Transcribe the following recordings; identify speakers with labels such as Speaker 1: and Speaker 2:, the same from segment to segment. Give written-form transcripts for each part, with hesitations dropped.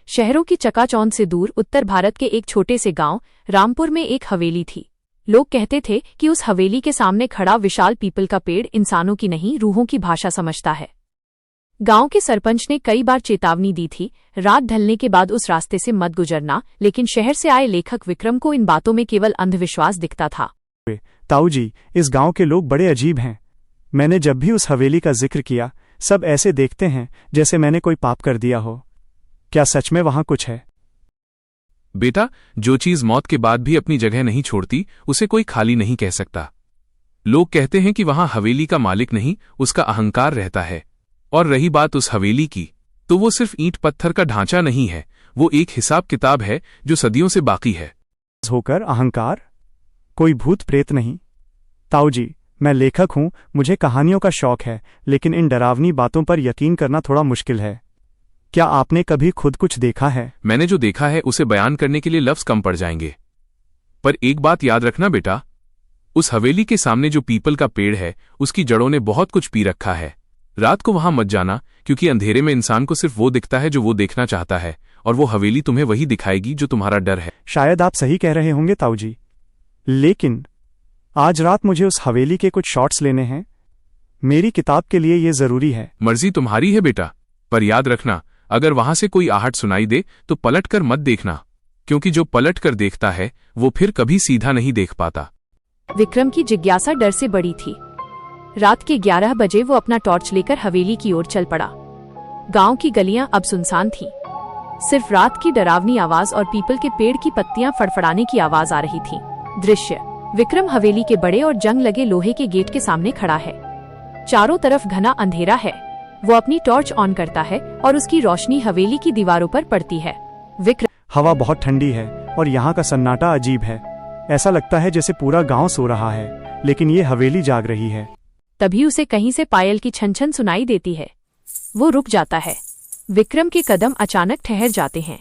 Speaker 1: शहरों की चकाचौंध से दूर उत्तर भारत के एक छोटे से गांव रामपुर में एक हवेली थी। लोग कहते थे कि उस हवेली के सामने खड़ा विशाल पीपल का पेड़ इंसानों की नहीं रूहों की भाषा समझता है। गांव के सरपंच ने कई बार चेतावनी दी थी, रात ढलने के बाद उस रास्ते से मत गुजरना, लेकिन शहर से आए लेखक विक्रम को इन बातों में केवल अंधविश्वास दिखता था।
Speaker 2: ताऊ जी, इस गांव के लोग बड़े अजीब हैं। मैंने जब भी उस हवेली का जिक्र किया, सब ऐसे देखते हैं जैसे मैंने कोई पाप कर दिया हो। क्या सच में वहां कुछ है?
Speaker 3: बेटा, जो चीज मौत के बाद भी अपनी जगह नहीं छोड़ती, उसे कोई खाली नहीं कह सकता। लोग कहते हैं कि वहां हवेली का मालिक नहीं, उसका अहंकार रहता है। और रही बात उस हवेली की, तो वो सिर्फ ईंट पत्थर का ढांचा नहीं है, वो एक हिसाब किताब है जो सदियों से बाकी है।
Speaker 2: होकर अहंकार? कोई भूत प्रेत नहीं? ताऊ जी, मैं लेखक हूं, मुझे कहानियों का शौक है, लेकिन इन डरावनी बातों पर यकीन करना थोड़ा मुश्किल है। क्या आपने कभी खुद कुछ देखा है?
Speaker 3: मैंने जो देखा है उसे बयान करने के लिए लफ्ज कम पड़ जाएंगे। पर एक बात याद रखना बेटा, उस हवेली के सामने जो पीपल का पेड़ है, उसकी जड़ों ने बहुत कुछ पी रखा है। रात को वहां मत जाना, क्योंकि अंधेरे में इंसान को सिर्फ वो दिखता है जो वो देखना चाहता है, और वो हवेली तुम्हें वही दिखाएगी जो तुम्हारा डर है।
Speaker 2: शायद आप सही कह रहे होंगे ताऊ जी, लेकिन आज रात मुझे उस हवेली के कुछ शॉट्स लेने हैं। मेरी किताब के लिए ये जरूरी है।
Speaker 3: मर्जी तुम्हारी है बेटा, पर याद रखना, अगर वहां से कोई आहट सुनाई दे तो पलट कर मत देखना, क्योंकि जो पलट कर देखता है वो फिर कभी सीधा नहीं देख पाता।
Speaker 1: विक्रम की जिज्ञासा डर से बड़ी थी। रात के 11 बजे वो अपना टॉर्च लेकर हवेली की ओर चल पड़ा। गांव की गलियां अब सुनसान थीं। सिर्फ रात की डरावनी आवाज और पीपल के पेड़ की पत्तियां फड़फड़ाने की आवाज आ रही थी। दृश्य: विक्रम हवेली के बड़े और जंग लगे लोहे के गेट के सामने खड़ा है। चारों तरफ घना अंधेरा है। वो अपनी टॉर्च ऑन करता है और उसकी रोशनी हवेली की दीवारों पर पड़ती है। विक्रम:
Speaker 2: हवा बहुत ठंडी है और यहाँ का सन्नाटा अजीब है। ऐसा लगता है जैसे पूरा गांव सो रहा है, लेकिन ये हवेली जाग रही है।
Speaker 1: तभी उसे कहीं से पायल की छन छन सुनाई देती है। वो रुक जाता है। विक्रम के कदम अचानक ठहर जाते हैं।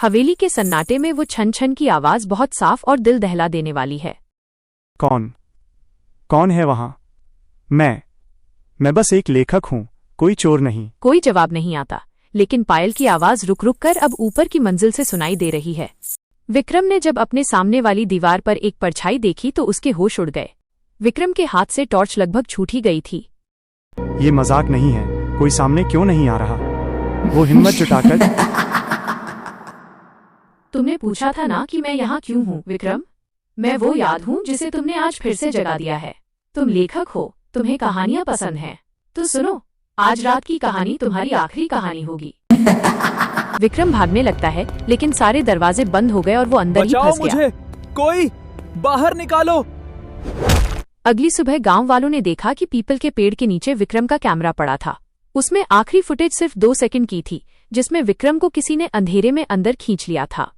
Speaker 1: हवेली के सन्नाटे में वो छन छन की आवाज बहुत साफ और दिल दहला देने वाली है।
Speaker 2: कौन है वहां? मैं बस एक लेखक हूँ, कोई चोर नहीं।
Speaker 1: कोई जवाब नहीं आता, लेकिन पायल की आवाज रुक रुक कर अब ऊपर की मंजिल से सुनाई दे रही है। विक्रम ने जब अपने सामने वाली दीवार पर एक परछाई देखी तो उसके होश उड़ गए। विक्रम के हाथ से टॉर्च लगभग छूट ही गई थी।
Speaker 2: ये मजाक नहीं है, कोई सामने क्यों नहीं आ रहा? वो हिम्मत जुटाकर
Speaker 1: तुमने पूछा था ना कि मैं यहाँ क्यों हूँ विक्रम? मैं वो याद हूँ जिसे तुमने आज फिर से जगा दिया है। तुम लेखक हो, तुम्हें कहानियां पसंद हैं, तो सुनो, आज रात की कहानी तुम्हारी आखिरी कहानी होगी। विक्रम भागने लगता है, लेकिन सारे दरवाजे बंद हो गए और वो अंदर ही फंस गया।
Speaker 4: मुझे कोई बाहर निकालो।
Speaker 1: अगली सुबह गांव वालों ने देखा कि पीपल के पेड़ के नीचे विक्रम का कैमरा पड़ा था। उसमें आखिरी फुटेज सिर्फ 2 सेकंड की थी, जिसमें विक्रम को किसी ने अंधेरे में अंदर खींच लिया था।